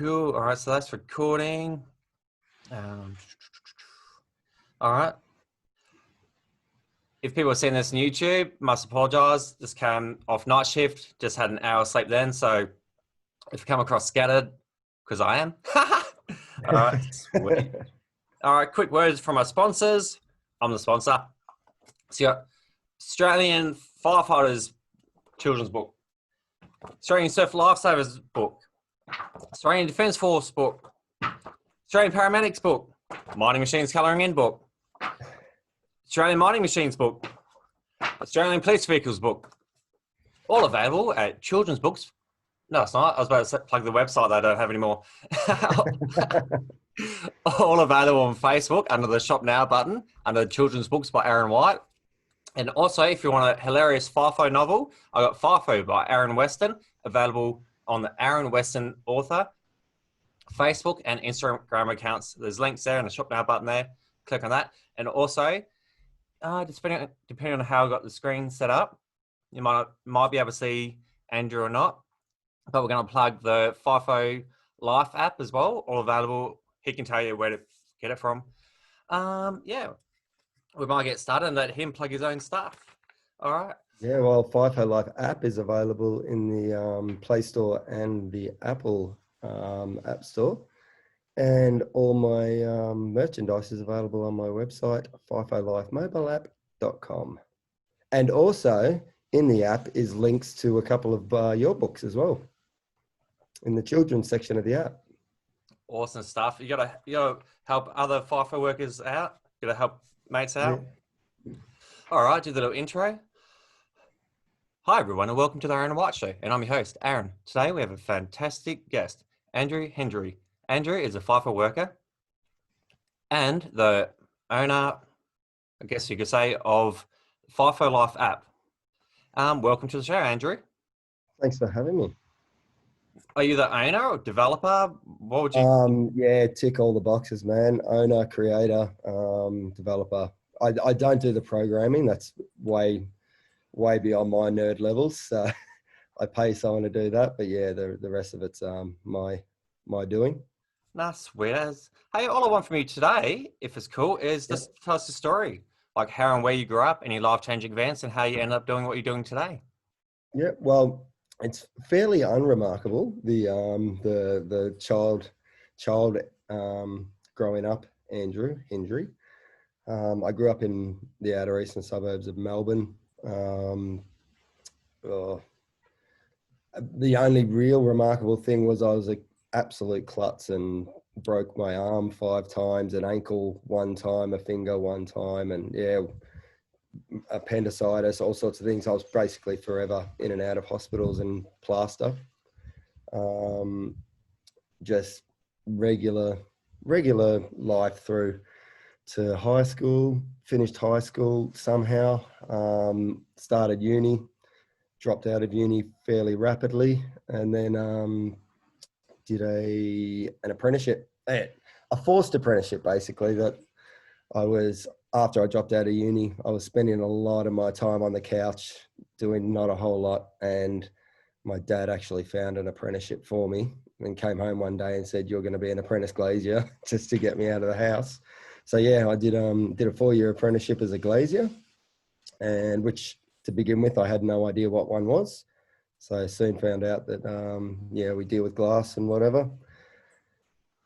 Cool. All right, so that's recording. All right. If people are seeing this on YouTube, must apologize. Just came off night shift, just had an hour sleep then. So if you come across scattered, because I am. All right, sweet. All right, quick words from our sponsors. I'm the sponsor. So you got Australian Firefighters Children's Book, Australian Surf Lifesavers Book, Australian Defence Force Book, Australian Paramedics Book, Mining Machines Colouring In Book, Australian Mining Machines Book, Australian Police Vehicles Book, all available at Children's Books. No, it's not. I was about to plug the website that I don't have anymore. All available on Facebook under the Shop Now button, under Children's Books by Aaron White. And also, if you want a hilarious FIFO novel, I got FIFO by Aaron Weston, available on the Aaron Weston author Facebook and Instagram accounts. There's links there and the Shop Now button there. Click on that. And also, depending on how I got the screen set up, you might be able to see Andrew or not. But we're going to plug the FIFO Life App as well, all available. He can tell you where to get it from. Yeah, we might get started and let him plug his own stuff. All right. Yeah, well, FIFO Life App is available in the Play Store and the Apple App Store. And all my merchandise is available on my website, FIFOLifeMobileApp.com. And also in the app is links to a couple of your books as well in the children's section of the app. Awesome stuff. You gotta help other FIFO workers out. You gotta help mates out. Yeah. All right, do the little intro. Hi everyone, and welcome to the Aaron White Show. And I'm your host, Aaron. Today we have a fantastic guest, Hendrie. Andrew is a FIFO worker and the owner, I guess you could say, of FIFO Life App. Welcome to the show, Andrew. Thanks for having me. Are you the owner or developer? What would you? Yeah, tick all the boxes, man. Owner, creator, developer. I don't do the programming. That's way beyond my nerd levels. So I pay someone to do that. But yeah, the rest of it's my doing. Nah, sweet as. Hey, all I want from you today, if it's cool, is just tell us a story, like how and where you grew up, any life-changing events, and how you ended up doing what you're doing today. Yeah, well, it's fairly unremarkable. The child growing up, Hendrie. I grew up in the outer eastern suburbs of Melbourne. The only real remarkable thing was I was an absolute klutz and broke my arm 5 times, an ankle 1 time, a finger 1 time, and yeah, appendicitis, all sorts of things. I was basically forever in and out of hospitals and plaster. Just regular life through to high school, finished high school somehow, started uni, dropped out of uni fairly rapidly, and then did an apprenticeship, a forced apprenticeship basically, that I was, after I dropped out of uni, I was spending a lot of my time on the couch doing not a whole lot, and my dad actually found an apprenticeship for me and came home one day and said, "You're going to be an apprentice glazier," just to get me out of the house. So yeah, I did a 4-year apprenticeship as a glazier, and which to begin with I had no idea what one was. So I soon found out that yeah, we deal with glass and whatever.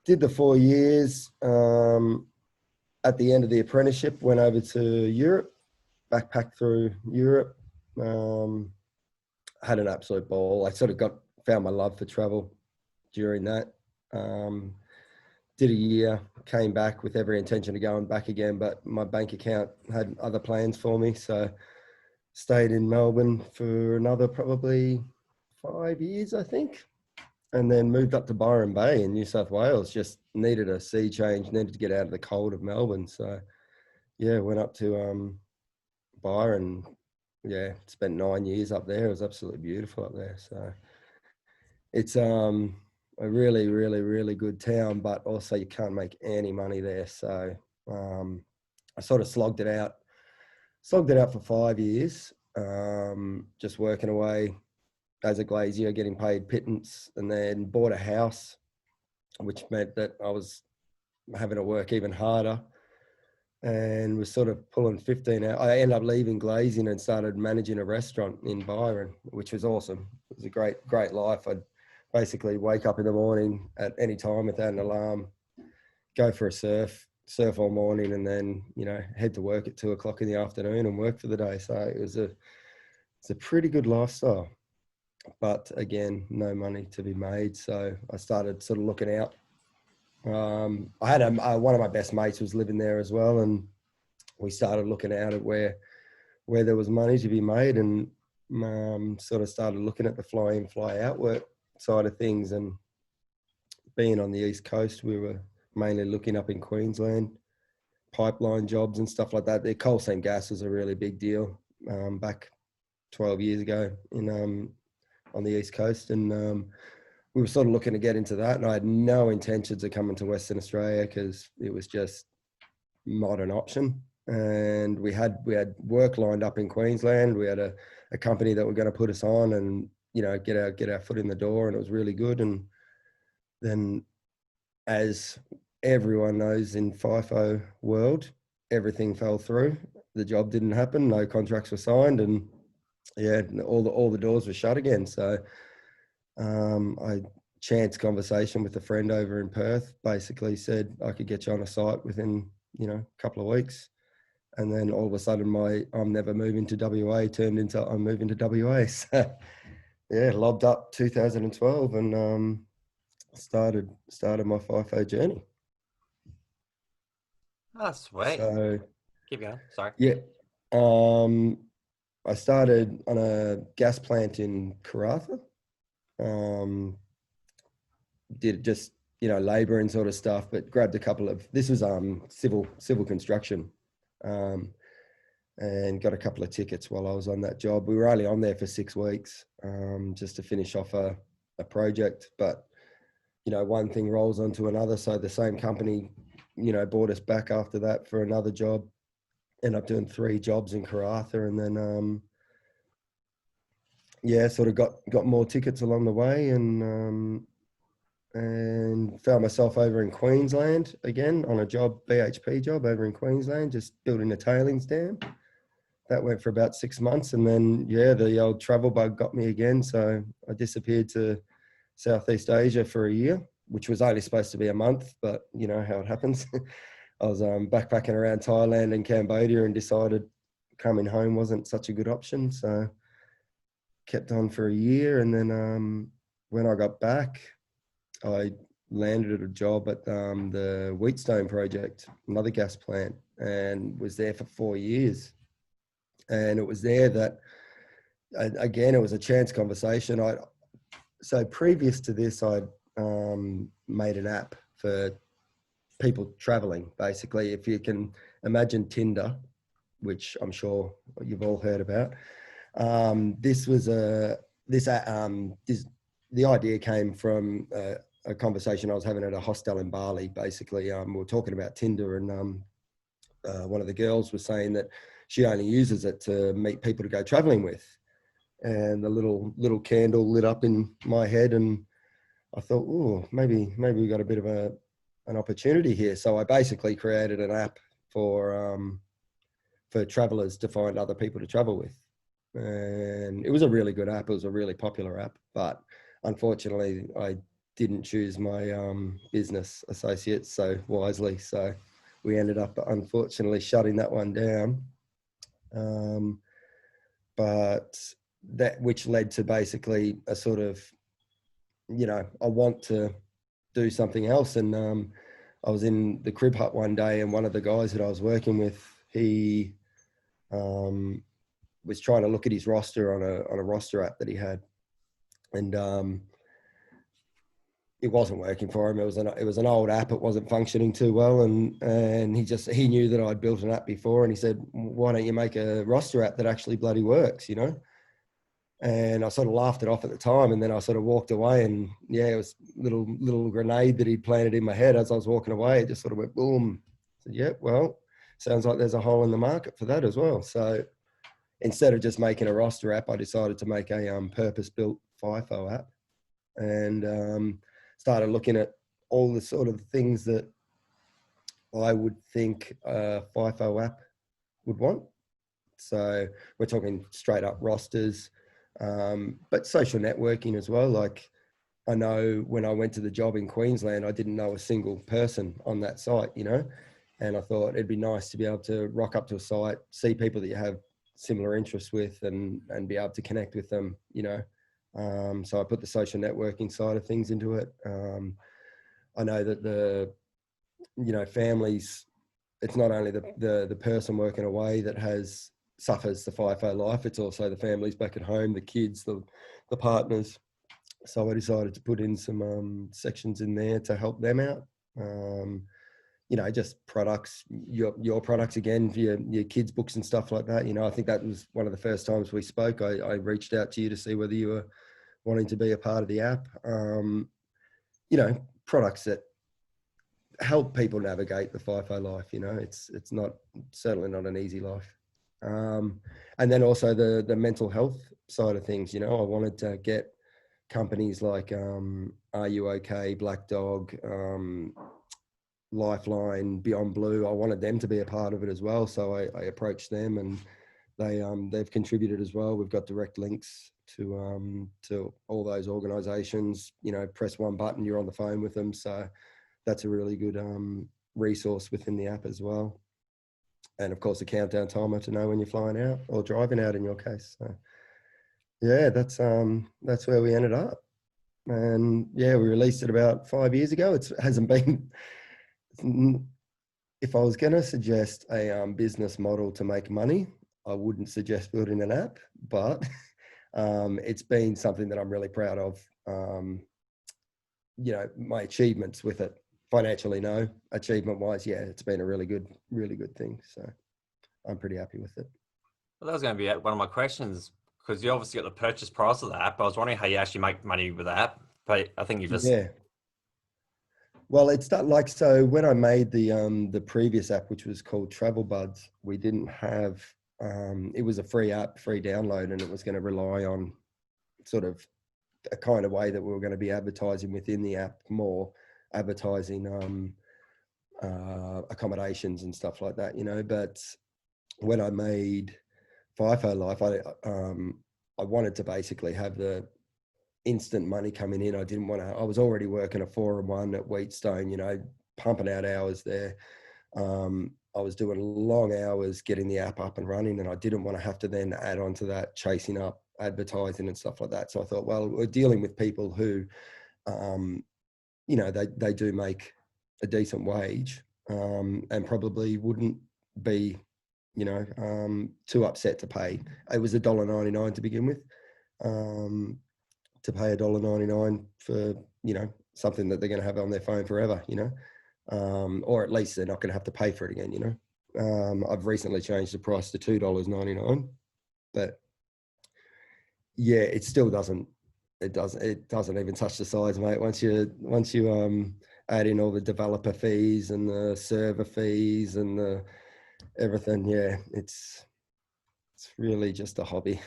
Did the 4 years. At the end of the apprenticeship, went over to Europe, backpacked through Europe. Had an absolute ball. I sort of found my love for travel during that. Did a year, came back with every intention of going back again, but my bank account had other plans for me. So stayed in Melbourne for another probably 5 years, I think. And then moved up to Byron Bay in New South Wales. Just needed a sea change, needed to get out of the cold of Melbourne. So yeah, went up to Byron. Yeah, spent 9 years up there. It was absolutely beautiful up there. So it's a really, really, really good town, but also you can't make any money there. So I sort of slogged it out for 5 years, just working away as a glazier, getting paid pittance, and then bought a house which meant that I was having to work even harder, and was sort of pulling 15 hours. I ended up leaving glazing and started managing a restaurant in Byron, which was awesome. It was a great life. I'd basically wake up in the morning at any time without an alarm, go for a surf all morning, and then, you know, head to work at 2 o'clock in the afternoon and work for the day. So it's a pretty good lifestyle, but again, no money to be made. So I started sort of looking out. I had one of my best mates was living there as well, and we started looking out at where there was money to be made, and sort of started looking at the fly in, fly out work side of things. And being on the East Coast, we were mainly looking up in Queensland, pipeline jobs and stuff like that. The coal seam gas was a really big deal back 12 years ago on the East Coast, and we were sort of looking to get into that, and I had no intentions of coming to Western Australia because it was just not an option. And we had work lined up in Queensland. We had a company that were going to put us on and, you know, get our foot in the door, and it was really good. And then, as everyone knows in FIFO world, everything fell through. The job didn't happen. No contracts were signed, and yeah, all the doors were shut again. So I chance conversation with a friend over in Perth, basically said I could get you on a site within, you know, a couple of weeks. And then all of a sudden I'm never moving to WA turned into I'm moving to WA. So yeah, lobbed up 2012 and started my FIFO journey. Oh, sweet. So Keep going. Sorry. yeah, I started on a gas plant in Karratha. Did just, you know, labor and sort of stuff, but grabbed a couple of, this was civil construction, and got a couple of tickets while I was on that job. We were only on there for 6 weeks, just to finish off a project, but, you know, one thing rolls onto another. So the same company, you know, brought us back after that for another job. Ended up doing 3 jobs in Karratha, and then yeah, sort of got more tickets along the way, and found myself over in Queensland again on a job, BHP job over in Queensland, just building a tailings dam. That went for about 6 months, and then yeah, the old travel bug got me again. So I disappeared to Southeast Asia for a year, which was only supposed to be a month, but you know how it happens. I was backpacking around Thailand and Cambodia and decided coming home wasn't such a good option. So kept on for a year, and then when I got back, I landed a job at the Wheatstone project, another gas plant, and was there for 4 years. And it was there that, again, it was a chance conversation. So previous to this, I'd made an app for people traveling. Basically, if you can imagine Tinder, which I'm sure you've all heard about, the idea came from a conversation I was having at a hostel in Bali. Basically, we were talking about Tinder, and one of the girls was saying that she only uses it to meet people to go traveling with. And the little candle lit up in my head, and I thought, oh, maybe we got a bit of an opportunity here. So I basically created an app for travelers to find other people to travel with. And it was a really good app. It was a really popular app, but unfortunately I didn't choose my business associates so wisely. So we ended up, unfortunately, shutting that one down. But that, which led to basically a sort of, you know, I want to do something else. And I was in the crib hut one day, and one of the guys that I was working with, he was trying to look at his roster on a roster app that he had, and it wasn't working for him. It was an old app. It wasn't functioning too well, and he knew that I'd built an app before, and he said, "Why don't you make a roster app that actually bloody works?" You know. And I sort of laughed it off at the time, and then I sort of walked away, and yeah, it was little grenade that he'd planted in my head as I was walking away. It just sort of went boom. I said, "Yeah, well, sounds like there's a hole in the market for that as well." So instead of just making a roster app, I decided to make a purpose-built FIFO app, and started looking at all the sort of things that I would think a FIFO app would want. So we're talking straight up rosters, but social networking as well. Like, I know when I went to the job in Queensland, I didn't know a single person on that site, you know, and I thought it'd be nice to be able to rock up to a site, see people that you have similar interests with, and be able to connect with them, you know. So I put the social networking side of things into it. I know that families, it's not only the person working away that suffers the FIFO life, it's also the families back at home, the kids, the partners. So I decided to put in some sections in there to help them out. Just products, your products again, for your kids' books and stuff like that. You know, I think that was one of the first times we spoke. I reached out to you to see whether you were wanting to be a part of the app. Products that help people navigate the FIFO life. You know, it's certainly not an easy life. And then also the mental health side of things. You know, I wanted to get companies like Are You OK, Black Dog, Lifeline, Beyond Blue. I wanted them to be a part of it as well. So I approached them, and they've contributed as well. We've got direct links to all those organisations. You know, press one button, you're on the phone with them. So that's a really good resource within the app as well. And of course, a countdown timer to know when you're flying out or driving out in your case. So yeah, that's where we ended up. And yeah, we released it about 5 years ago. It hasn't been. If I was going to suggest a business model to make money, I wouldn't suggest building an app, but it's been something that I'm really proud of. My achievements with it, financially, no. Achievement wise, yeah, it's been a really good thing. So I'm pretty happy with it. Well, that was going to be one of my questions, because you obviously got the purchase price of the app. I was wondering how you actually make money with the app, but I think you just... Yeah. Well, it's not like, so when I made the previous app, which was called Travel Buds, we didn't have, it was a free app, free download, and it was going to rely on sort of a kind of way that we were going to be advertising within the app, more advertising accommodations and stuff like that, you know. But when I made FIFO Life, I wanted to basically have the instant money coming in. I was already working a 4-1 at Wheatstone, you know, pumping out hours there. I was doing long hours getting the app up and running, and I didn't want to have to then add on to that, chasing up advertising and stuff like that. So I thought, well, we're dealing with people who, they do make a decent wage, and probably wouldn't be, too upset to pay. It was $1.99 to begin with. To pay $1.99 for, something that they're going to have on their phone forever, or at least they're not going to have to pay for it again, I've recently changed the price to $2.99, but yeah, it still doesn't even touch the size, mate. Once you add in all the developer fees and the server fees and the everything, yeah, it's really just a hobby.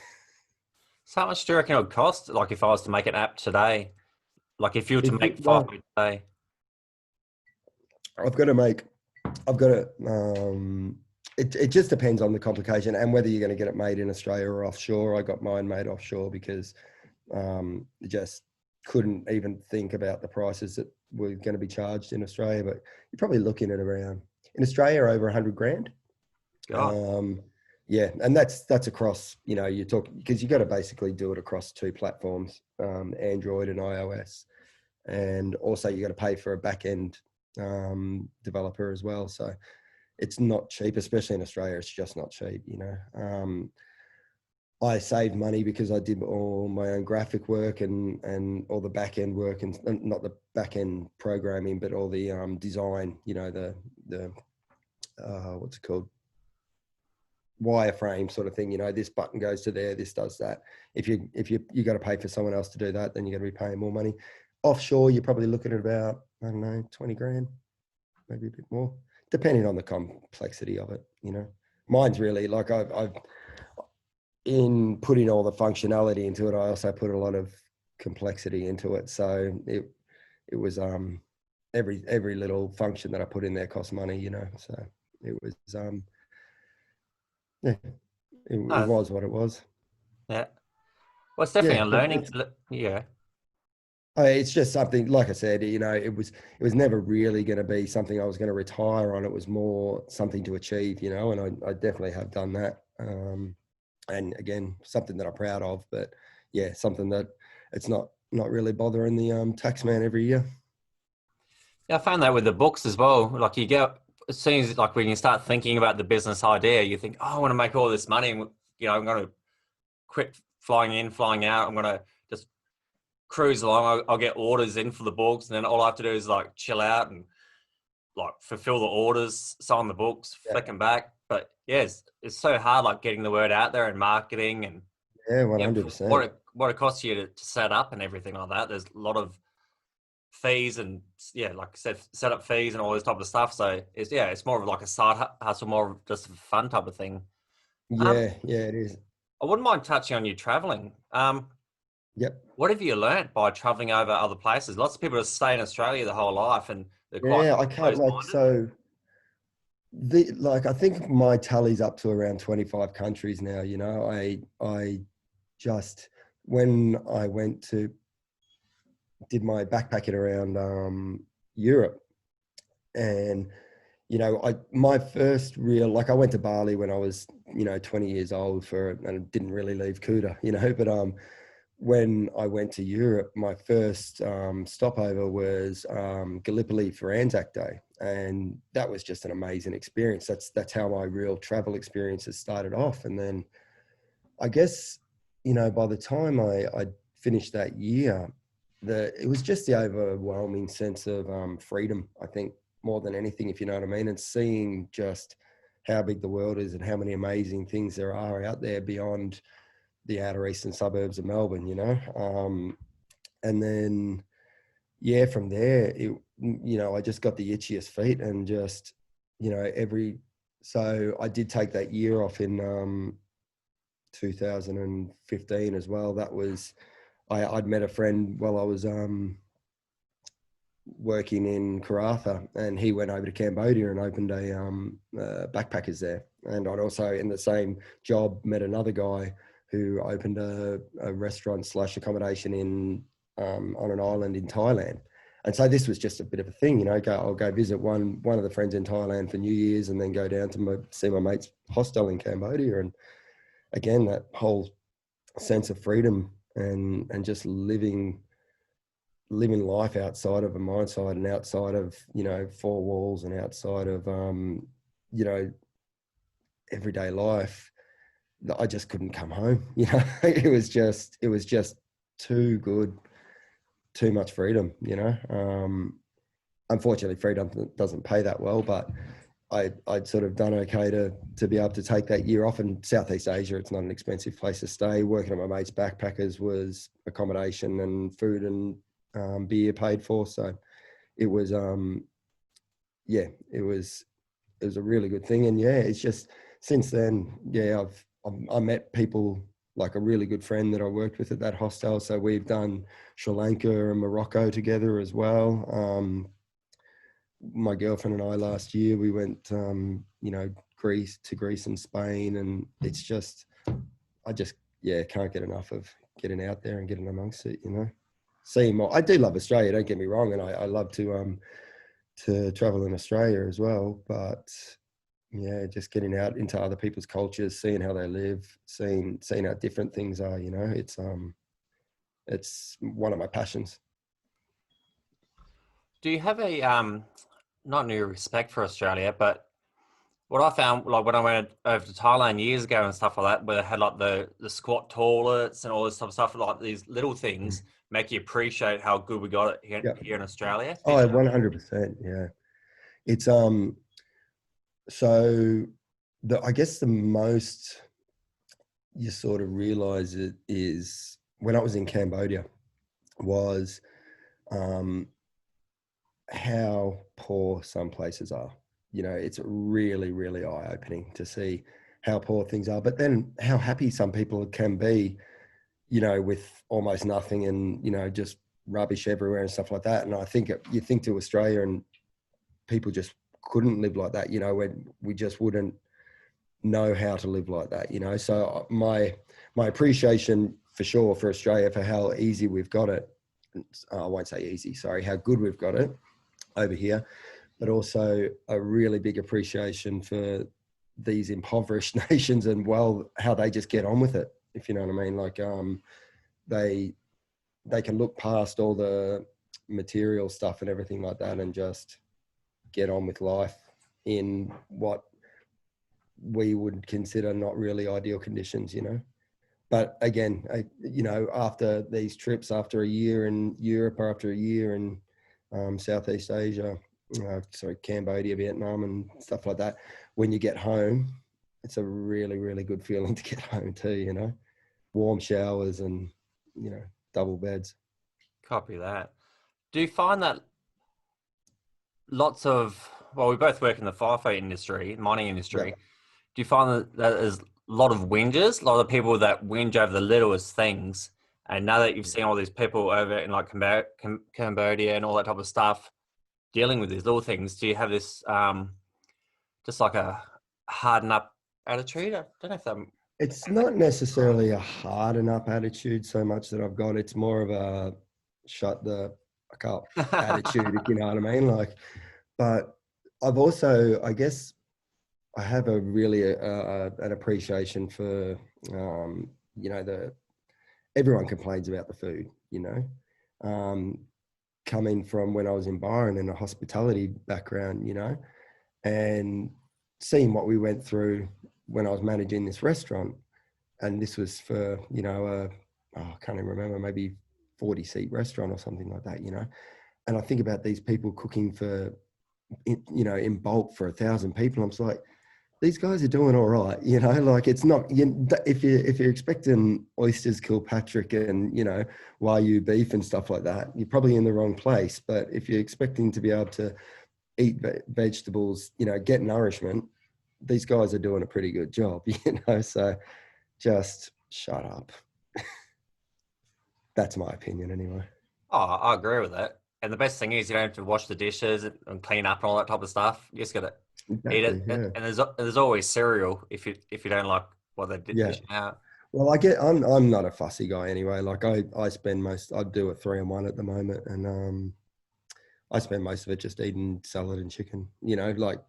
So how much do you reckon it would cost? Like if I was to make an app today, like if you were to make FIFO today? I've got to, it just depends on the complication and whether you're going to get it made in Australia or offshore. I got mine made offshore because just couldn't even think about the prices that were going to be charged in Australia. But you're probably looking at around, in Australia, over 100 grand. God. Yeah, and that's across, you talk, because you got to basically do it across 2 platforms, Android and iOS, and also you got to pay for a back end developer as well. So it's not cheap, especially in Australia. It's just not cheap, I saved money because I did all my own graphic work and all the back end work, and not the back end programming, but all the design, the what's it called? Wireframe sort of thing, this button goes to there, this does that. If you got to pay for someone else to do that, then you're going to be paying more money. Offshore, you're probably looking at about, I don't know, 20 grand, maybe a bit more, depending on the complexity of it. Mine's really like, I've in putting all the functionality into it, I also put a lot of complexity into it. So it was every little function that I put in there cost money, you know. So it was yeah, it No, was what it was. yeah. Well, it's definitely Yeah, a but learning. Yeah. it's just something, like I said, you know, it was never really going to be something I was going to retire on. It was more something to achieve, you know, and I definitely have done that. And again, something that I'm proud of, but yeah, something that it's not really bothering the tax man every year. Yeah, I found that with the books as well. Like you get, as soon as like when you start thinking about the business idea, you think, oh, I want to make all this money. And, you know, I'm going to quit flying in, flying out. I'm going to just cruise along. I'll get orders in for the books. And then all I have to do is like chill out and like fulfill the orders, sign the books, Yeah, flick them back. But yeah, it's so hard, like getting the word out there and marketing and yeah, yeah, 100%. what it costs you to set up and everything like that. There's a lot of fees and yeah, like I said, set up fees and all this type of stuff. So it's more of like a side hustle, more of just a fun type of thing. Um, Yeah, yeah, it is. I wouldn't mind touching on you traveling. Yep. What have you learnt by traveling over other places? Lots of people just stay in Australia the whole life and they're quite Yeah, I can't like close-minded. so I think my tally's up to around 25 countries now, you know. I just when I went to did my backpacking around Europe, and you know, my first real, like I went to Bali when I was, you know, 20 years old and didn't really leave Kuta, you know, but when I went to Europe, my first stopover was Gallipoli for Anzac Day, and that was just an amazing experience. That's how my real travel experiences started off, and then I guess, you know, by the time I finished that year, it was just the overwhelming sense of freedom. I think more than anything, if you know what I mean, and seeing just how big the world is and how many amazing things there are out there beyond the outer eastern suburbs of Melbourne, you know. And then, yeah, from there, you know, I just got the itchiest feet and just, you know, so I did take that year off in 2015 as well. That was, I'd met a friend while I was working in Karratha, and he went over to Cambodia and opened a backpackers there. And I'd also, in the same job, met another guy who opened a restaurant slash accommodation in on an island in Thailand. And so this was just a bit of a thing, you know. I'll go visit one of the friends in Thailand for New Year's, and then go down to see my mate's hostel in Cambodia. And again, that whole sense of freedom and just living life outside of a mine site and outside of, you know, four walls and outside of you know, everyday life, that I just couldn't come home. You know, it was just too good, too much freedom, you know. Unfortunately, freedom doesn't pay that well, but I'd sort of done okay to be able to take that year off. In Southeast Asia, it's not an expensive place to stay. Working at my mate's backpackers was accommodation and food and beer paid for. So it was, yeah, it was a really good thing. And yeah, it's just since then, yeah, I met people, like a really good friend that I worked with at that hostel. So we've done Sri Lanka and Morocco together as well. My girlfriend and I last year, we went, you know, Greece and Spain, and it's just, I just, yeah, can't get enough of getting out there and getting amongst it, you know. Seeing more. I do love Australia, don't get me wrong, and I love to travel in Australia as well, but yeah, just getting out into other people's cultures, seeing how they live, seeing how different things are, you know, it's one of my passions. Do you have a not new respect for Australia, but what I found, like when I went over to Thailand years ago and stuff like that, where they had like the squat toilets and all this type of stuff, like these little things make you appreciate how good we got it Yeah. here in Australia. Did Oh, you? 100%. Yeah. It's, so I guess the most you sort of realize it is when I was in Cambodia was, how poor some places are. You know, it's really, really eye opening to see how poor things are, but then how happy some people can be, you know, with almost nothing and, you know, just rubbish everywhere and stuff like that. And I think you think to Australia and people just couldn't live like that, when we just wouldn't know how to live like that, So my appreciation for sure for Australia for how easy we've got it. I won't say easy, sorry, how good we've got it over here, but also a really big appreciation for these impoverished nations and how they just get on with it, if you know what I mean. Like they can look past all the material stuff and everything like that and just get on with life in what we would consider not really ideal conditions, But again, after these trips, after a year in Europe or after a year in Southeast Asia, Cambodia, Vietnam and stuff like that, when you get home, it's a really, really good feeling to get home too, warm showers and, double beds. Copy that. Do you find that we both work in the FIFO industry, mining industry. Yeah. Do you find that there's a lot of whingers, a lot of people that whinge over the littlest things? And now that you've seen all these people over in like Cambodia and all that type of stuff dealing with these little things, do you have this just like a harden up attitude? I don't know if that... It's not necessarily a harden up attitude so much that I've got. It's more of a shut the fuck up attitude, if you know what I mean. But I've also, I guess, I have a really an appreciation for, everyone complains about the food, coming from when I was in Byron in a hospitality background, and seeing what we went through when I was managing this restaurant. And this was for, I can't even remember, maybe 40-seat restaurant or something like that, And I think about these people cooking for, in bulk for 1,000 people. I'm just like, these guys are doing all right, it's not, if you're expecting oysters, Kilpatrick and, Wagyu beef and stuff like that, you're probably in the wrong place. But if you're expecting to be able to eat vegetables, get nourishment, these guys are doing a pretty good job, so just shut up. That's my opinion anyway. Oh, I agree with that. And the best thing is you don't have to wash the dishes and clean up and all that type of stuff. You just got to eat it. Yeah. And there's always cereal if you don't like what they're dishing out. Well, I'm not a fussy guy anyway. Like I do a 3-in-1 at the moment, and I spend most of it just eating salad and chicken, like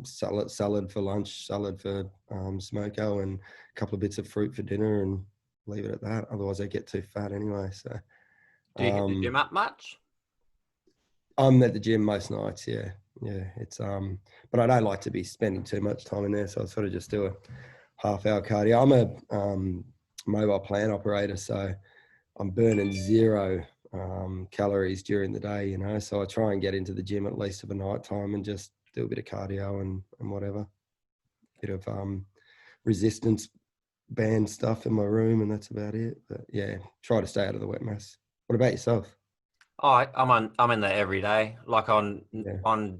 salad for lunch, salad for smoko, and a couple of bits of fruit for dinner, and leave it at that. Otherwise I get too fat anyway. So Do you hit the gym up much? I'm at the gym most nights. Yeah. It's but I don't like to be spending too much time in there. So I sort of just do a half-hour cardio. I'm a mobile plant operator, so I'm burning 0 calories during the day, so I try and get into the gym at least of a night time and just do a bit of cardio and whatever, bit of resistance band stuff in my room, and that's about it. But yeah, try to stay out of the wet mess. What about yourself? Oh, I'm in there every day. Like on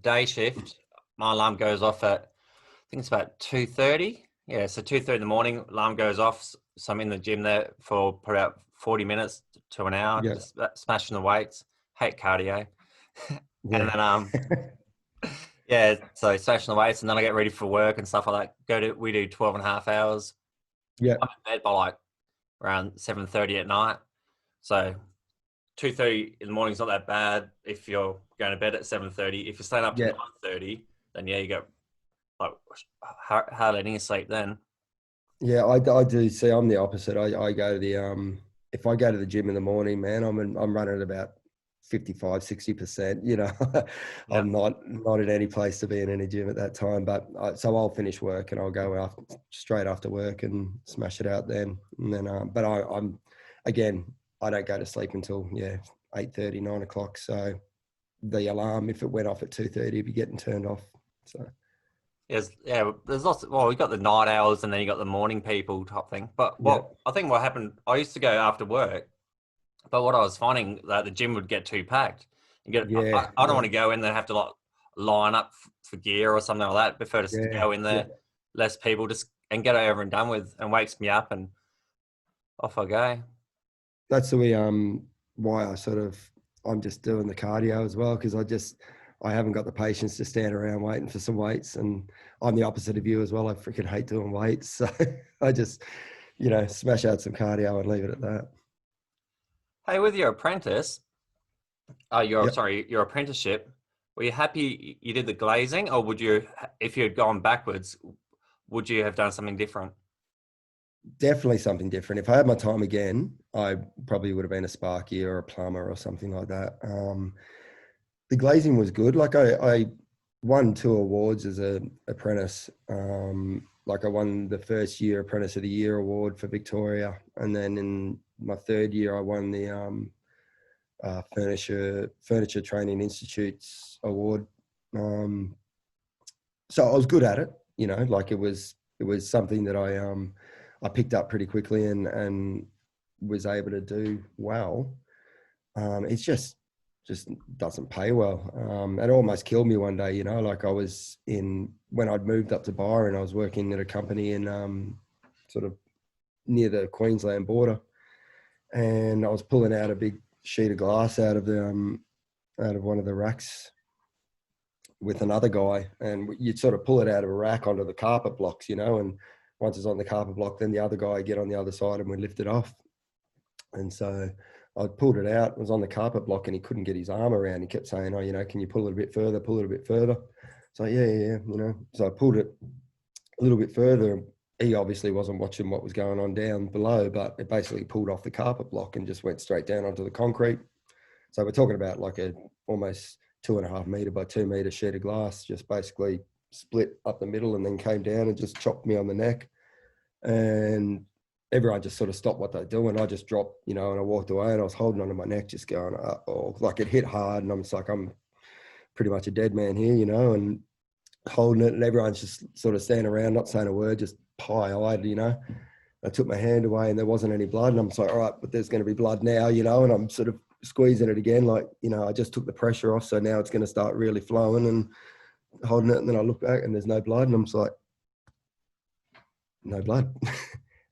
day shift, my alarm goes off at, I think it's about 2:30. Yeah, so 2:30 in the morning, alarm goes off. So I'm in the gym there for about 40 minutes to an hour, just smashing the weights. Hate cardio. And then so smashing the weights, and then I get ready for work and stuff like that. We do 12.5 hours. Yeah. I'm in bed by like around 7:30 at night. So 2:30 in the morning is not that bad if you're going to bed at 7:30. If you're staying up to 9:30, then you got like hardly any sleep then. Yeah, I do. See, I'm the opposite. I go to the if I go to the gym in the morning, man, I'm running at about 55-60%. I'm not in any place to be in any gym at that time. But so I'll finish work and I'll go straight after work and smash it out then. And then, but I'm again, I don't go to sleep until 8:30, 9 o'clock. So the alarm, if it went off at 2:30, it'd be getting turned off. So. There's lots of, we got the night owls and then you got the morning people type thing. But I think what happened, I used to go after work, but what I was finding that the gym would get too packed. I don't want to go in there and have to like line up for gear or something like that. I prefer to go in there, less people, and get it over and done with, and wakes me up and off I go. That's the way, why I sort of I'm just doing the cardio as well, because I haven't got the patience to stand around waiting for some weights. And I'm the opposite of you as well. I freaking hate doing weights. So I just, smash out some cardio and leave it at that. Hey, with your apprentice, Yep. your apprenticeship, were you happy you did the glazing, or would you, if you had gone backwards, would you have done something different? Definitely something different. If I had my time again, I probably would have been a sparky or a plumber or something like that. The glazing was good. Like I won 2 awards as an apprentice. Like I won the first year Apprentice of the Year award for Victoria, and then in my third year I won the Furniture Training Institute's award. So I was good at it. Like it was something that I picked up pretty quickly and was able to do well. It's just doesn't pay well. It almost killed me one day, like I was when I'd moved up to Byron, I was working at a company in sort of near the Queensland border, and I was pulling out a big sheet of glass out of one of the racks with another guy, and you'd sort of pull it out of a rack onto the carpet blocks, and once it's on the carpet block, then the other guy would get on the other side and we'd lift it off. And so I pulled it out, it was on the carpet block, and he couldn't get his arm around. He kept saying, "Oh, can you pull it a bit further, pull it a bit further?" So yeah. So I pulled it a little bit further. He obviously wasn't watching what was going on down below, but it basically pulled off the carpet block and just went straight down onto the concrete. So we're talking about like a almost 2.5 meter by 2 meter sheet of glass, just basically split up the middle and then came down and just chopped me on the neck. And everyone just sort of stopped what they're doing. I just dropped, and I walked away, and I was holding onto my neck, just going, oh, like it hit hard. And I'm just like, I'm pretty much a dead man here, and holding it, and everyone's just sort of standing around, not saying a word, just pie-eyed, I took my hand away and there wasn't any blood, and I'm just like, all right, but there's going to be blood now, and I'm sort of squeezing it again, like, I just took the pressure off, so now it's going to start really flowing, and holding it, and then I look back and there's no blood, and I'm just like, no blood.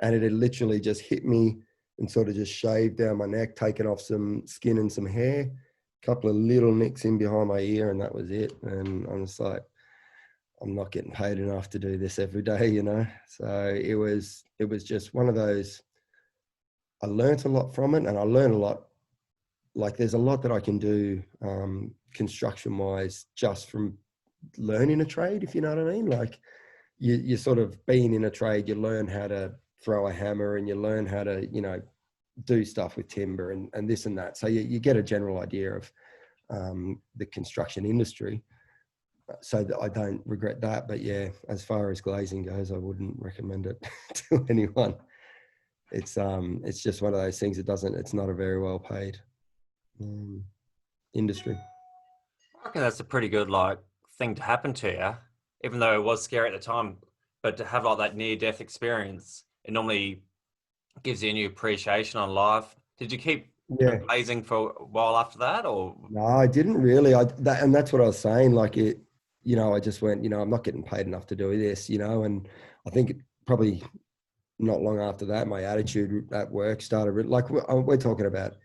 And it had literally just hit me and sort of just shaved down my neck, taken off some skin and some hair, a couple of little nicks in behind my ear, and that was it. And I'm just like, I'm not getting paid enough to do this every day, So it was just one of those. I learned a lot from it, and I learned a lot. Like there's a lot that I can do construction wise just from learning a trade, if you know what I mean. Like you sort of being in a trade, you learn how to throw a hammer, and you learn how to, do stuff with timber and this and that. So you get a general idea of the construction industry. So that I don't regret that. But yeah, as far as glazing goes, I wouldn't recommend it to anyone. It's just one of those things. It's not a very well paid industry. I reckon that's a pretty good thing to happen to you, even though it was scary at the time. But to have that near death experience, it normally gives you a new appreciation on life. Did you keep Yeah. glazing for a while after that, or? No, I didn't really. And that's what I was saying. Like it, I just went, I'm not getting paid enough to do this, and I think probably not long after that, my attitude at work started. Like we're talking about,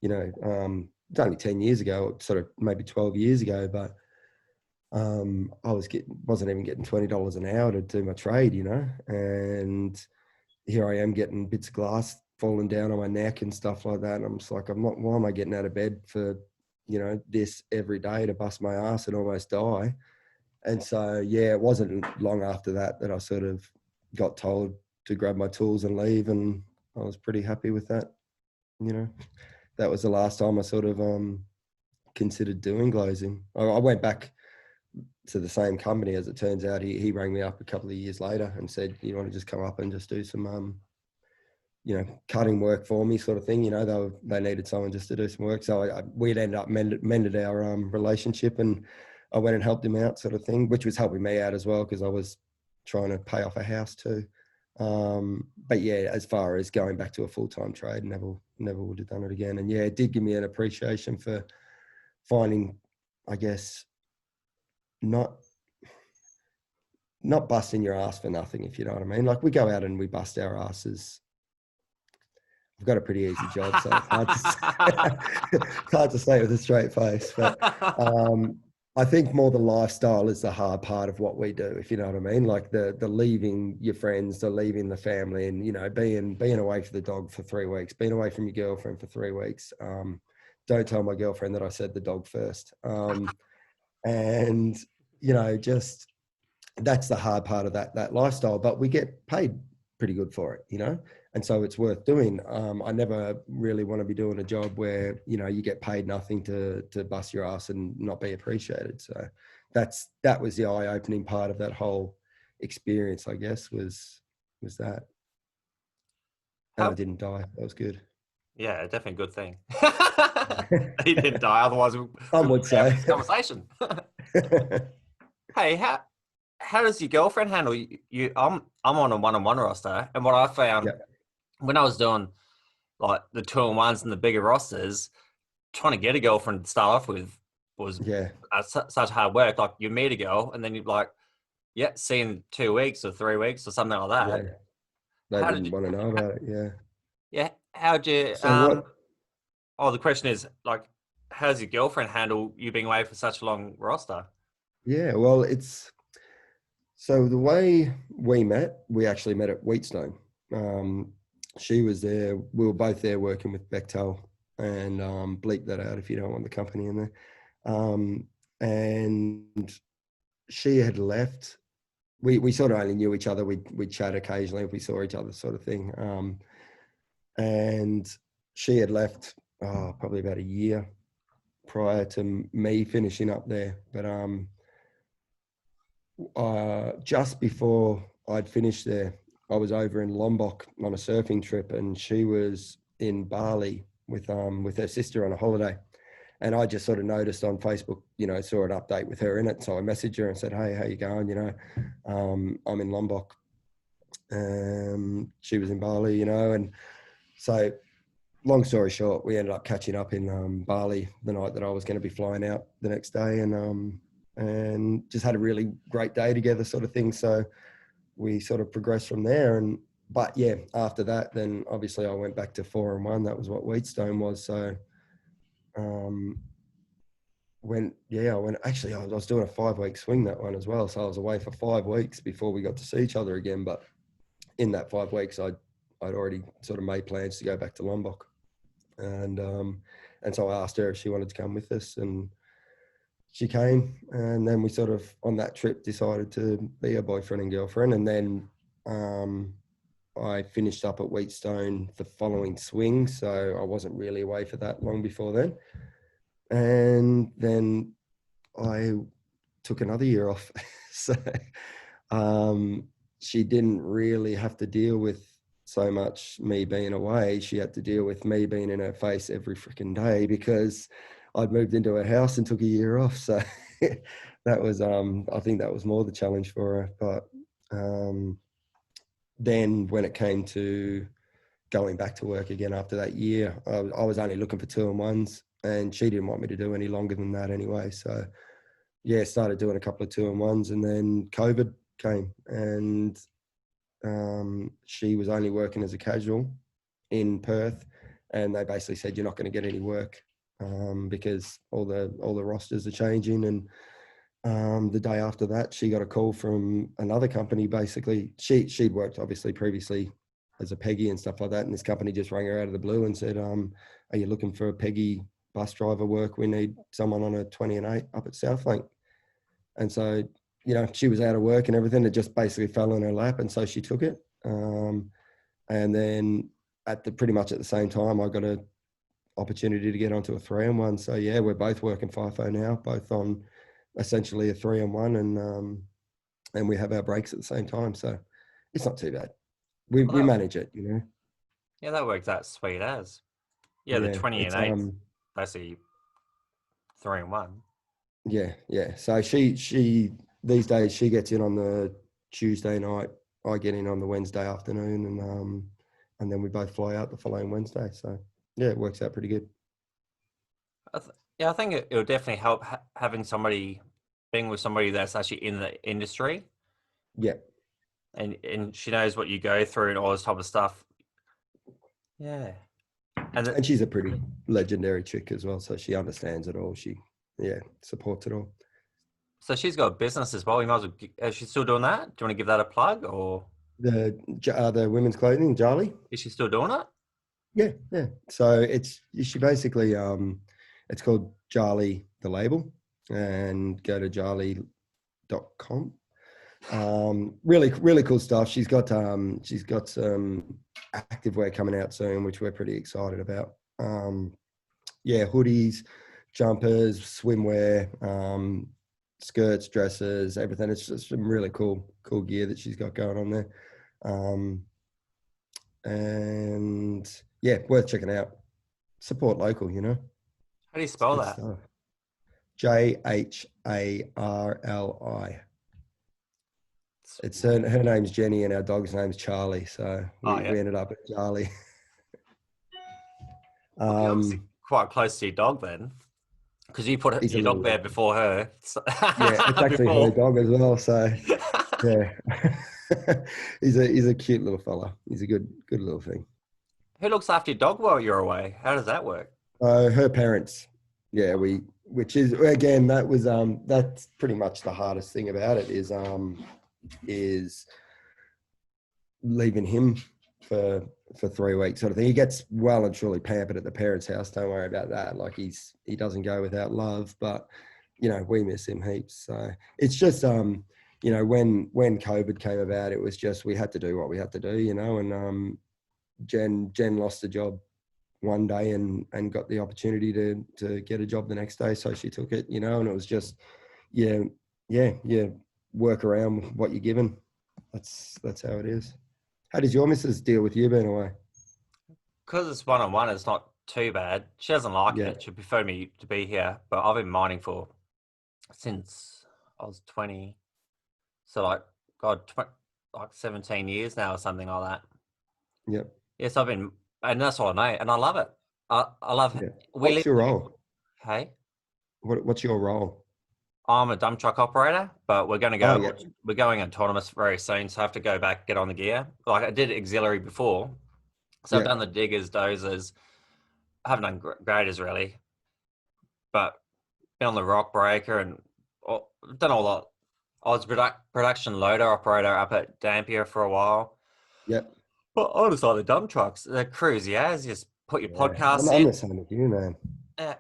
it's only 10 years ago, sort of maybe 12 years ago, but I wasn't even getting $20 an hour to do my trade, and here I am getting bits of glass falling down on my neck and stuff like that. And I'm just like, why am I getting out of bed for, this every day to bust my ass and almost die? And so, yeah, it wasn't long after that I sort of got told to grab my tools and leave. And I was pretty happy with that. That was the last time I sort of considered doing glazing. I went back to the same company. As it turns out, he rang me up a couple of years later and said, "You want to just come up and just do some cutting work for me," sort of thing. They needed someone just to do some work. So we'd ended up mended our relationship, and I went and helped him out, sort of thing, which was helping me out as well, because I was trying to pay off a house too. But yeah, as far as going back to a full-time trade, never would have done it again. And yeah, it did give me an appreciation for finding, I guess, not busting your ass for nothing, if you know what I mean. Like we go out and we bust our asses I've got a pretty easy job, so it's hard to it's hard to say it with a straight face. But I think more the lifestyle is the hard part of what we do, if you know what I mean. Like the leaving your friends, the leaving the family, and you know, being away for the dog for 3 weeks, being away from your girlfriend for 3 weeks. Don't tell my girlfriend that I said the dog first. And you know, just that's the hard part of that lifestyle. But we get paid pretty good for it, you know, and so it's worth doing. I never really want to be doing a job where, you know, you get paid nothing to bust your ass and not be appreciated. So that was the eye-opening part of that whole experience, I guess, was that. And I didn't die. That was good. Yeah, definitely a good thing. He didn't die, otherwise we Some would wouldn't have say. this conversation. Hey, how does your girlfriend handle you? I'm on a one-on-one roster, and what I found Yeah. when I was doing like the 2-on-1s and the bigger rosters, trying to get a girlfriend to start off with was Yeah. such hard work. Like you meet a girl, and then you're like, yeah, see in 2 weeks or 3 weeks or something like that. Yeah. They How did didn't you? want to know about it. Yeah. Yeah, how'd you? So what? Oh, the question is like, how does your girlfriend handle you being away for such a long roster? Yeah. Well, it's so the way we actually met at Wheatstone. She was there. We were both there working with Bechtel, and bleep that out if you don't want the company in there. And she had left. We sort of only knew each other. We'd chat occasionally if we saw each other, sort of thing. And she had left probably about a year prior to me finishing up there. But just before I'd finished there, I was over in Lombok on a surfing trip, and she was in Bali with her sister on a holiday. And I just sort of noticed on Facebook, you know, saw an update with her in it. So I messaged her and said, "Hey, how you going? You know, I'm in Lombok." She was in Bali, you know, and so long story short, we ended up catching up in Bali the night that I was going to be flying out the next day, and just had a really great day together, sort of thing. So we sort of progressed from there. But yeah, after that, then obviously I went back to 4-on-1. That was what Wheatstone was. So actually I was doing a 5-week swing that one as well. So I was away for 5 weeks before we got to see each other again. But in that 5 weeks, I'd already sort of made plans to go back to Lombok. And so I asked her if she wanted to come with us, and she came. And then we sort of, on that trip, decided to be a boyfriend and girlfriend. And then I finished up at Wheatstone the following swing, so I wasn't really away for that long before then. And then I took another year off. So she didn't really have to deal with so much me being away. She had to deal with me being in her face every freaking day because I'd moved into her house and took a year off. So that was, I think that was more the challenge for her. But then when it came to going back to work again after that year, I was only looking for 2-on-1s, and she didn't want me to do any longer than that anyway. So yeah, started doing a couple of 2-on-1s, and then COVID came, and she was only working as a casual in Perth, and they basically said you're not going to get any work because all the rosters are changing. And the day after that, she got a call from another company. Basically, she'd worked obviously previously as a Peggy and stuff like that, and this company just rang her out of the blue and said, "Are you looking for a Peggy bus driver work? We need someone on a 20 and 8 up at Southlink." And so, you know, she was out of work and everything. It just basically fell in her lap, and so she took it. And then pretty much at the same time, I got an opportunity to get onto a 3-on-1. So yeah, we're both working FIFO now, both on essentially a 3-on-1, and we have our breaks at the same time. So it's not too bad. We manage it, you know. Yeah, that works out sweet as. Yeah, the 20 and 8, basically 3-on-1. Yeah. So she these days she gets in on the Tuesday night. I get in on the Wednesday afternoon, and then we both fly out the following Wednesday. So yeah, it works out pretty good. I think it will definitely help having being with somebody that's actually in the industry. Yeah. And she knows what you go through and all this type of stuff. Yeah. And she's a pretty legendary chick as well, so she understands it all. She supports it all. So she's got a business as well. You might as well. Is she still doing that? Do you want to give that a plug, or The women's clothing, Charlie? is she still doing it? Yeah. So she basically it's called Jarly the label, and go to jarly.com. Really cool stuff. She's got some activewear coming out soon, which we're pretty excited about. Hoodies, jumpers, swimwear, skirts, dresses, everything. It's just some really cool gear that she's got going on there. And yeah, worth checking out. Support local, you know. How do you spell that? Stuff. Jarli. It's her name's Jenny and our dog's name's Charlie, so we ended up at Jarli. Well, you're obviously quite close to your dog then, because you put your dog there before her. So yeah, it's actually her dog as well. So yeah, he's a cute little fella. He's a good little thing. Who looks after your dog while you're away? How does that work? Her parents. Yeah, which is again that's pretty much the hardest thing about it is leaving him for 3 weeks sort of thing. He gets well and truly pampered at the parents' house. Don't worry about that. Like he doesn't go without love, but you know, we miss him heaps. So it's just you know, when COVID came about, it was just we had to do what we had to do, you know, and Jen lost a job one day and got the opportunity to get a job the next day, so she took it, you know, and it was just work around what you're given. That's how it is. How does your missus deal with you being away? Because it's one-on-one, it's not too bad. She doesn't like it. She prefer me to be here, but I've been mining since I was 20. So like 17 years now or something like that. Yep. Yes, I've been, and that's all I know, and I love it. I love it. What's your role? Hey? What's your role? I'm a dump truck operator, but we're going to go. We're going autonomous very soon, so I have to go back, get on the gear. Like I did auxiliary before, so I've done the diggers, dozers. I haven't done graders really, but been on the rock breaker and done all that. I was production loader operator up at Dampier for a while. Yep. But I just like the dump trucks. They're cruisy as. You just put your podcast in. I'm the same with you, man. Yeah.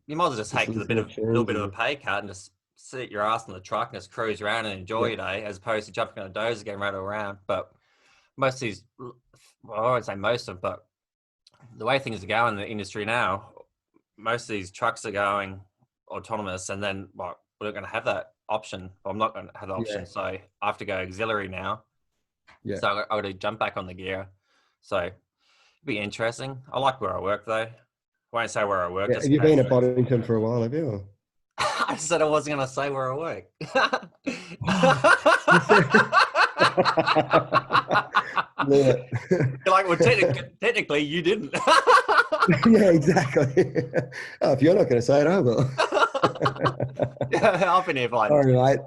You might as well just take a little bit of a pay cut and just sit your ass in the truck and just cruise around and enjoy your day, as opposed to jumping on a dozer, getting rattled around. But most of these, well, I won't say most of them, but the way things are going in the industry now, most of these trucks are going autonomous, and then we're not going to have that option. Well, I'm not going to have the option, so I have to go auxiliary now. Yeah. So I got to jump back on the gear. So it'd be interesting. I like where I work though. I won't say where I work. Yeah. Have you been at Boddington for a while, have you? I said I wasn't going to say where I work. You're like, well, technically you didn't. Yeah, exactly. Oh, if you're not going to say it, I will. I've been here for like... All right.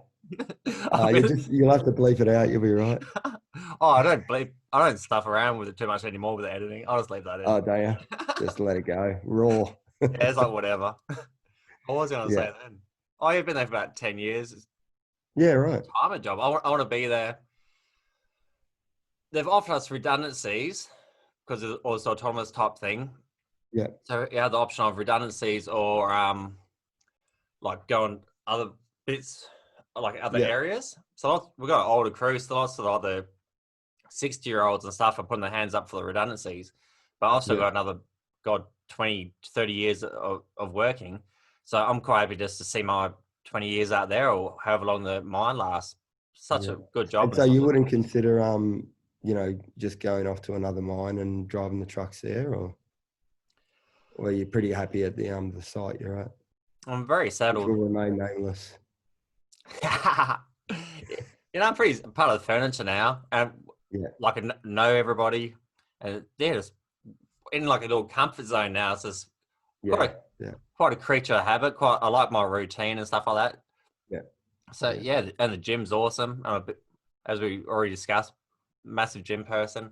You'll have to bleep it out. You'll be right. Oh, I don't stuff around with it too much anymore with the editing. I'll just leave that in. Oh, don't you? Just let it go. Raw. Yeah, it's like whatever. I was going to say then. Oh, you've been there for about 10 years. Yeah, right. I'm a job. I want to be there. They've offered us redundancies because it's also autonomous type thing. Yeah. So you have the option of redundancies or like going other bits, like other areas. So we've got older crews, so lots of the other 60-year-olds and stuff are putting their hands up for the redundancies. But I've also got another, 20, 30 years of working. So I'm quite happy just to see my 20 years out there or however long the mine lasts. Such a good job. And so you wouldn't consider, just going off to another mine and driving the trucks there, or are you pretty happy at the site you're at? I'm very settled. Which will remain nameless. I'm pretty part of the furniture now, and like I know everybody, and they're just in like a little comfort zone now. It's just quite a creature of habit. I like my routine and stuff like that. Yeah. So and the gym's awesome. I'm as we already discussed, massive gym person.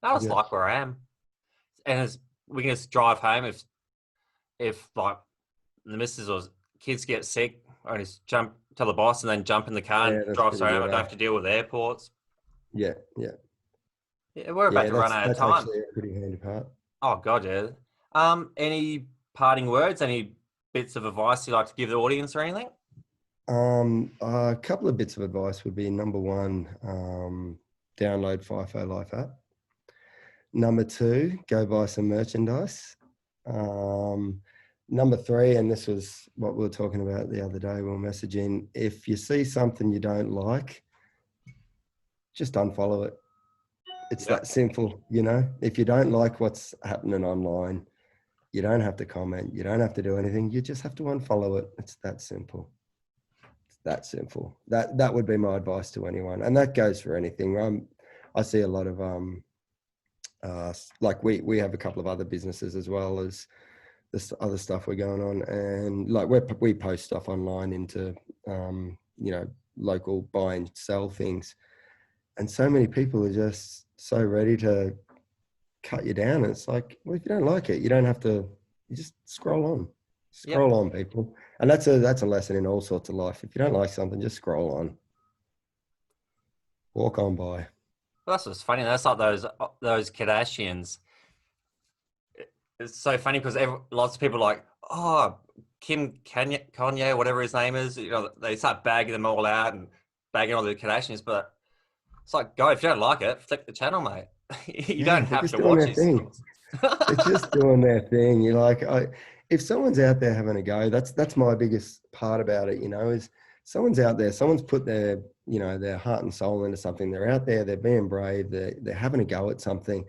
I just like where I am. and we can just drive home if like the missus or kids get sick, or just tell the boss and then jump in the car Yeah, and that's drive pretty home. I good. don't have to deal with airports. Yeah, yeah, Yeah, we're about yeah. to run out of That's time. actually a pretty handy part. Oh God, yeah. Any parting words? Any bits of advice you'd like to give the audience or anything? A couple of bits of advice would be: number one, download FIFO Life App. Number two, go buy some merchandise. Number three, and this was what we were talking about the other day when we were messaging, if you see something you don't like, just unfollow it. It's Yep. that simple, you know. If you don't like what's happening online, you don't have to comment. You don't have to do anything. You just have to unfollow it. It's that simple. It's that simple. That would be my advice to anyone, and that goes for anything. I see a lot of like we have a couple of other businesses as well as this other stuff we're going on, and like we post stuff online into you know, local buy and sell things, and so many people are just so ready to cut you down. And it's like, well, if you don't like it, you don't have to. You just Yep. scroll on, people. And that's a lesson in all sorts of life. If you don't like something, just scroll on, walk on by. Well, that's what's funny. That's like those Kardashians. It's so funny because lots of people are like, oh, Kanye, whatever his name is. You know, they start bagging them all out and bagging all the Kardashians. But it's like, go, if you don't like it, flick the channel, mate. You Yeah, don't they're have just to doing watch their his thing. stuff. They're just doing their thing. You're like, if someone's out there having a go, that's my biggest part about it. You know, is someone's out there, someone's put their, you know, their heart and soul into something. They're out there, they're being brave, they're having a go at something,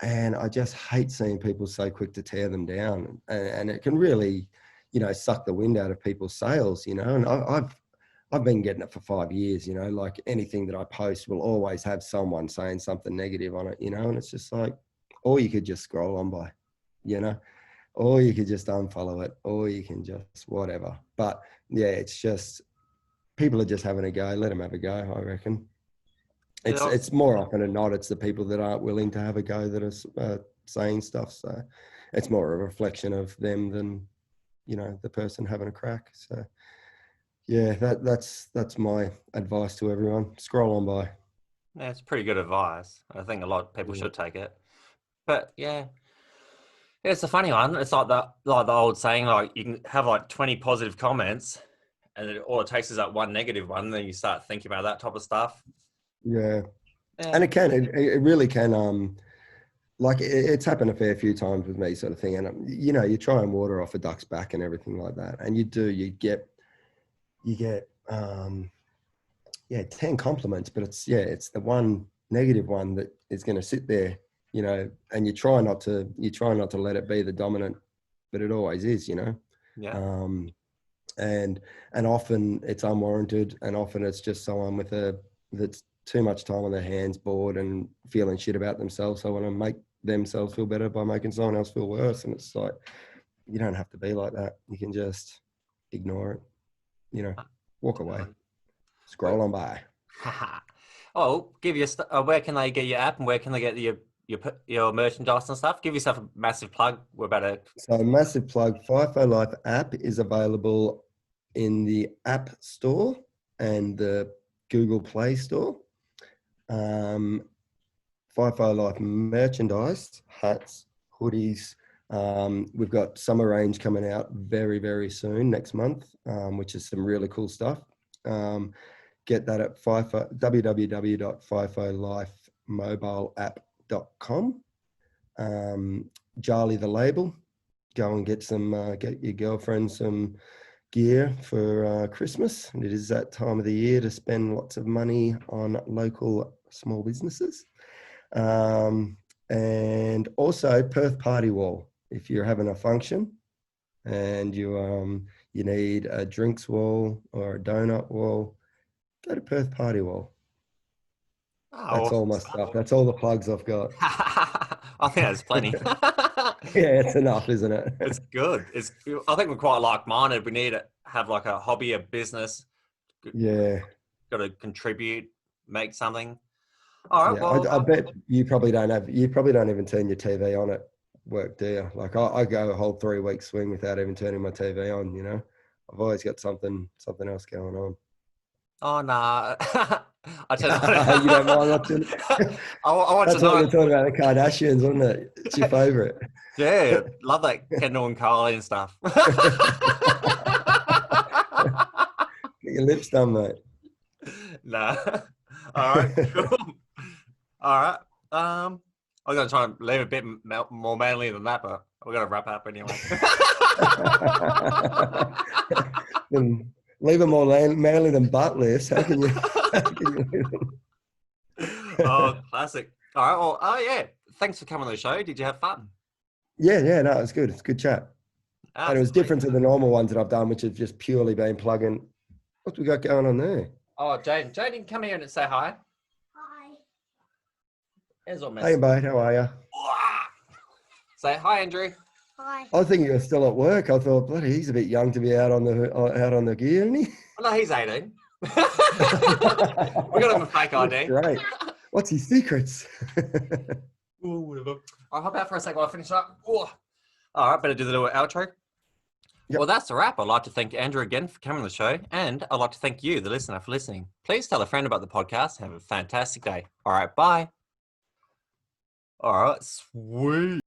and I just hate seeing people so quick to tear them down, and it can really, you know, suck the wind out of people's sails. You know, and I've been getting it for 5 years, you know, like anything that I post will always have someone saying something negative on it, you know, and it's just like, or you could just scroll on by, you know, or you could just unfollow it, or you can just whatever. But yeah, it's just, people are just having a go. Let them have a go, I reckon. It's more often than not, it's the people that aren't willing to have a go that are saying stuff. So it's more a reflection of them than, you know, the person having a crack. So yeah, that's my advice to everyone. Scroll on by. Yeah, it's pretty good advice. I think a lot of people Yeah. should take it. But yeah, it's a funny one. It's like the old saying, like you can have like 20 positive comments, and all it takes is that one negative one. And then you start thinking about that type of stuff. Yeah. Yeah, And it really can, like it's happened a fair few times with me, sort of thing. And you know, you try and water off a duck's back and everything like that. And you get, yeah, 10 compliments, but it's the one negative one that is going to sit there, you know, and you try not to let it be the dominant, but it always is, you know. yeah, Um, and often it's unwarranted, and often it's just someone that's too much time on their hands, bored and feeling shit about themselves. So want to make themselves feel better by making someone else feel worse. And it's like, you don't have to be like that. You can just ignore it, you know, walk away, definitely. scroll on by. Oh, give you where can they get your app and where can they get your merchandise and stuff? Give yourself a massive plug. We're about to. So massive plug, FIFO Life app is available in the App Store and the Google Play Store. FIFO Life merchandise, hats, hoodies. We've got summer range coming out very, very soon, next month, which is some really cool stuff. Get that at www.fifolifemobileapp.com. Jarly the label. Go and get your girlfriend some gear for Christmas. And it is that time of the year to spend lots of money on local small businesses. And also Perth Party Wall. If you're having a function and you need a drinks wall or a donut wall, go to Perth Party Wall. That's all my stuff. That's all the plugs I've got. I think that's plenty. Yeah, it's enough, isn't it? It's good. I think we're quite like-minded. We need to have like a hobby, a business. Yeah. Got to contribute, make something. All right. Yeah, Well, I bet you probably don't even turn your TV on at work do you? Like I go a whole 3-week swing without even turning my TV on, you know. I've always got something else going on. Oh, nah. I tell you You don't mind watching? I want That's to what know. you're talking about, the Kardashians, wasn't it? It's your favourite. Yeah, love that Kendall and Kylie and stuff. Get your lips done, mate. Nah. All right, cool. All right. I'm going to try and leave a bit more manly than that, but we're going to wrap up anyway. Then leave them more manly than butt lifts. How can you leave them? Oh, classic. All right. Well, oh, yeah. Thanks for coming on the show. Did you have fun? Yeah, no, it's good. It's a good chat. And it was Sweet. different to the normal ones that I've done, which have just purely been plugging. What we got going on there? Oh, Jaden, come here and say hi. Hi. Here's all Hey, mate, how are you? Say hi, Hendrie. Hi. I was thinking you were still at work. I thought, bloody, he's a bit young to be out on the gear, isn't he? Oh, no, he's 18. We got him a fake ID. Great. What's his secrets? Ooh, whatever. I'll hop out for a second while I finish up. Ooh. All right, better do the little outro. Yep. Well, that's a wrap. I'd like to thank Andrew again for coming on the show, and I'd like to thank you, the listener, for listening. Please tell a friend about the podcast. Have a fantastic day. All right, bye. All right, sweet.